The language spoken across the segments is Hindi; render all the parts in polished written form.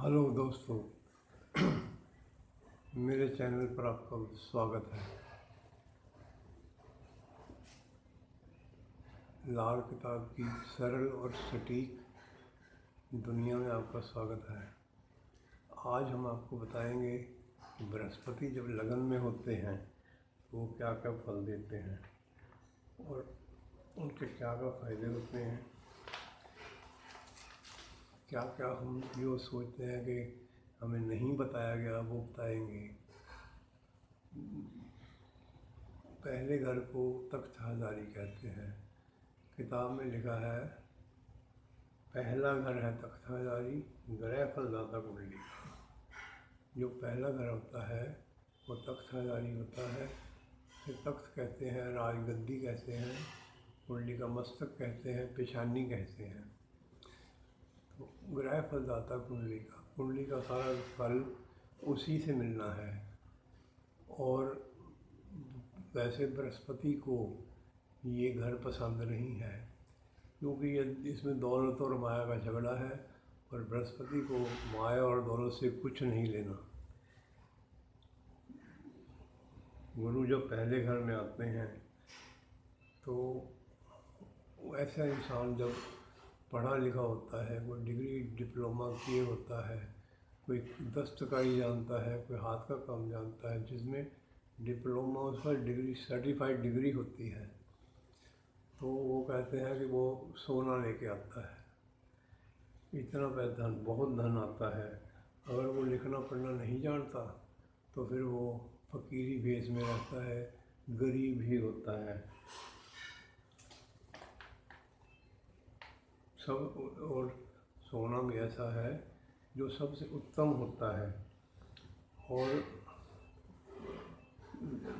हेलो दोस्तों, मेरे चैनल पर आपका स्वागत है। लाल किताब की सरल और सटीक दुनिया में आपका स्वागत है। आज हम आपको बताएंगे कि बृहस्पति जब लगन में होते हैं तो वो क्या क्या फल देते हैं और उनके क्या क्या फायदे होते हैं। क्या क्या हम जो सोचते हैं कि हमें नहीं बताया गया वो बताएंगे। पहले घर को तख्तहज़ारी कहते हैं। किताब में लिखा है पहला घर है तख्तहज़ारी, ग्रह फलदाता कुंडली। जो पहला घर होता है वो तख्तहज़ारी होता है। फिर तख्त कहते हैं, राजगद्दी कहते हैं, कुंडली का मस्तक कहते हैं, पेशानी कहते हैं। तो ग्रह फलदाता कुंडली का सारा फल उसी से मिलना है। और वैसे बृहस्पति को ये घर पसंद नहीं है क्योंकि ये इसमें दौलत और माया का झगड़ा है और बृहस्पति को माया और दौलत से कुछ नहीं लेना। गुरु जब पहले घर में आते हैं तो ऐसा इंसान जब पढ़ा लिखा होता है, कोई डिग्री डिप्लोमा किए होता है, कोई दस्तकारी जानता है, कोई हाथ का काम जानता है, जिसमें डिप्लोमा उस पर डिग्री सर्टिफाइड डिग्री होती है, तो वो कहते हैं कि वो सोना लेके आता है। इतना पैसा धन, बहुत धन आता है। अगर वो लिखना पढ़ना नहीं जानता तो फिर वो फकीरी भेष में रहता है, गरीब ही होता है। सब और सोना भी ऐसा है जो सबसे उत्तम होता है और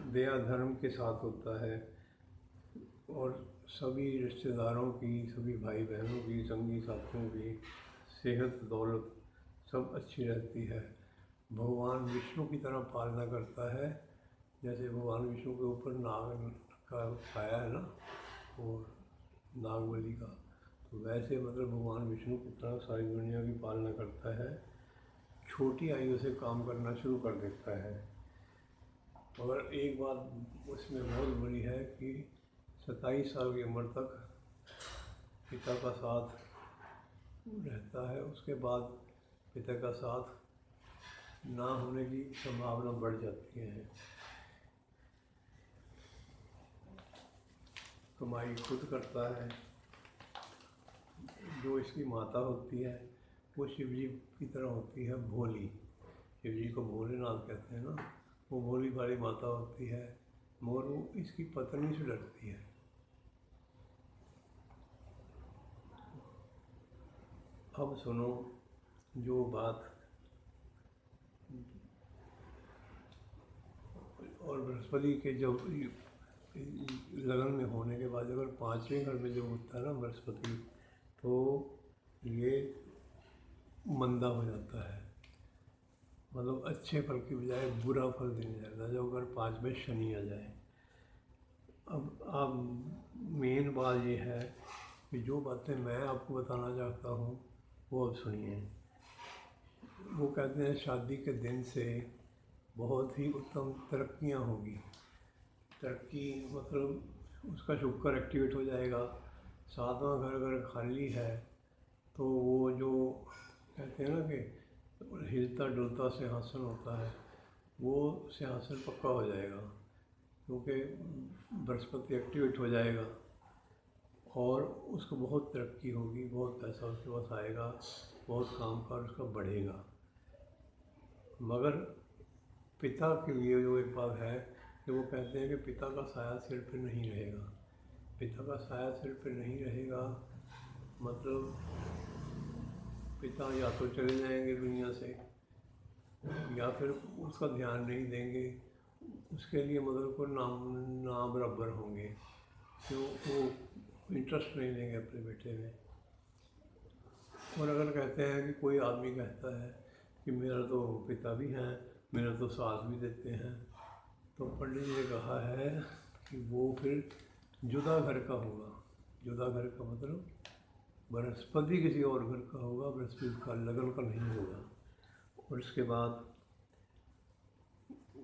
दया धर्म के साथ होता है और सभी रिश्तेदारों की, सभी भाई बहनों की, संगी साथियों की सेहत दौलत सब अच्छी रहती है। भगवान विष्णु की तरह पालना करता है। जैसे भगवान विष्णु के ऊपर नाग का छाया है ना, और नागबली का, तो वैसे मतलब भगवान विष्णु की तरह सारी दुनिया की पालना करता है। छोटी आयु से काम करना शुरू कर देता है। मगर एक बात उसमें बहुत बड़ी है कि 27 साल की उम्र तक पिता का साथ रहता है। उसके बाद पिता का साथ ना होने की संभावना बढ़ जाती है। कमाई खुद करता है। जो इसकी माता होती है वो शिव जी की तरह होती है, भोली। शिव जी को भोलेनाथ कहते हैं ना, वो भोली भाली माता होती है, मगर वो इसकी पत्नी से डरती है। अब सुनो जो बात। और बृहस्पति के जब लगन में होने के बाद अगर 5वें घर में जो होता है ना बृहस्पति, तो ये मंदा हो जाता है। मतलब अच्छे फल की बजाय बुरा फल देने लगता है जब अगर 5 में शनि आ जाए। अब मेन बात ये है कि जो बातें मैं आपको बताना चाहता हूँ वो अब सुनिए। वो कहते हैं शादी के दिन से बहुत ही उत्तम तरक्कियाँ होगी। तरक्की मतलब उसका शुक्र एक्टिवेट हो जाएगा। 7वां घर अगर खाली है तो वो जो कहते हैं ना कि हिलता डुलता सिंहासन होता है, वो सिंहासन पक्का हो जाएगा क्योंकि बृहस्पति एक्टिवेट हो जाएगा और उसको बहुत तरक्की होगी, बहुत पैसा उसके पास आएगा, बहुत कामकाज उसका बढ़ेगा। मगर पिता के लिए जो एक बात है कि वो कहते हैं कि पिता का साया सिर पर नहीं रहेगा। पिता का साया सिर पर नहीं रहेगा मतलब पिता या तो चले जाएंगे दुनिया से या फिर उसका ध्यान नहीं देंगे, उसके लिए मतलब को ना बराबर होंगे, तो वो इंटरेस्ट नहीं लेंगे अपने बेटे में। और अगर कहते हैं कि कोई आदमी कहता है कि मेरा तो पिता भी हैं, मेरा तो सास भी देते हैं, तो पंडित जी ने कहा है कि वो फिर जुदा घर का होगा। जुदा घर का मतलब बृहस्पति किसी और घर का होगा, बृहस्पति का लगन का नहीं होगा। और उसके बाद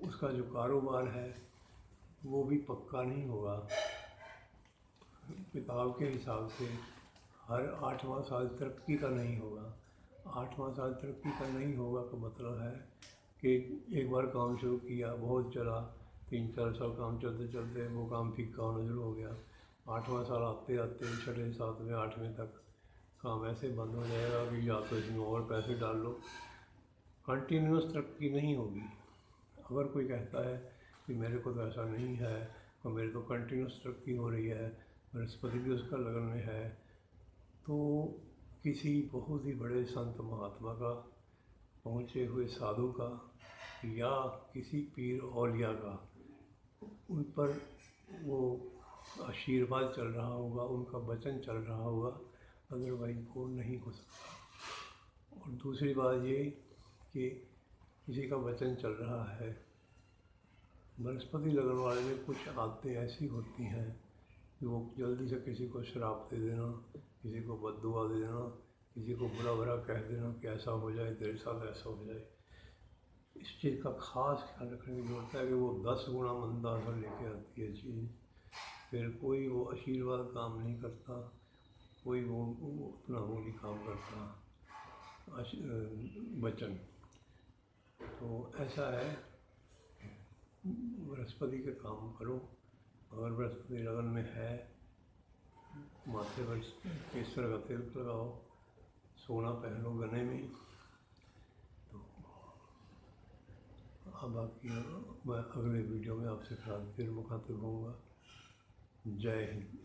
उसका जो कारोबार है वो भी पक्का नहीं होगा। किताब के हिसाब से हर 8वां साल तरक्की का नहीं होगा। 8वां साल तरक्की का नहीं होगा का मतलब है कि एक बार काम शुरू किया, बहुत चला, 3-4 साल काम चलते चलते वो काम फीका होना शुरू हो गया। 8वां साल आते आते 6वें 7वें 8वें तक काम ऐसे बंद हो जाएगा कि या तो इसमें और पैसे डाल लो। कंटिन्यूस तरक्की नहीं होगी। अगर कोई कहता है कि मेरे को तो ऐसा नहीं है और मेरे तो कंटिन्यूस तरक्की हो रही है, बृहस्पति भी उसका लगन में है, तो किसी बहुत ही बड़े संत महात्मा का, पहुँचे हुए साधु का या किसी पीर औलिया का उन पर वो आशीर्वाद चल रहा होगा, उनका वचन चल रहा होगा, अदरवाइज वो नहीं हो सकता। और दूसरी बात ये कि किसी का वचन चल रहा है, बृहस्पति लगन वाले में कुछ आदतें ऐसी होती हैं कि वो जल्दी से किसी को श्राप दे देना, किसी को बद्दुआ दे देना, किसी को बुरा भला कह देना कि ऐसा हो जाए, तेरे साथ ऐसा हो जाए। इस चीज़ का खास ख्याल रखने की ज़रूरत है कि वो 10 गुना मंदा असर लेके आती है चीज़। फिर कोई वो आशीर्वाद काम नहीं करता, कोई वो अपना वो नहीं काम करता वचन। तो ऐसा है, बृहस्पति के काम करो। अगर बृहस्पति लगन में है, माथे पर केसर का तिलक लगाओ, सोना पहनो गले में। तो अब बाकी मैं अगले वीडियो में आपसे फिर मुखातिब होऊंगा। जय हिंद।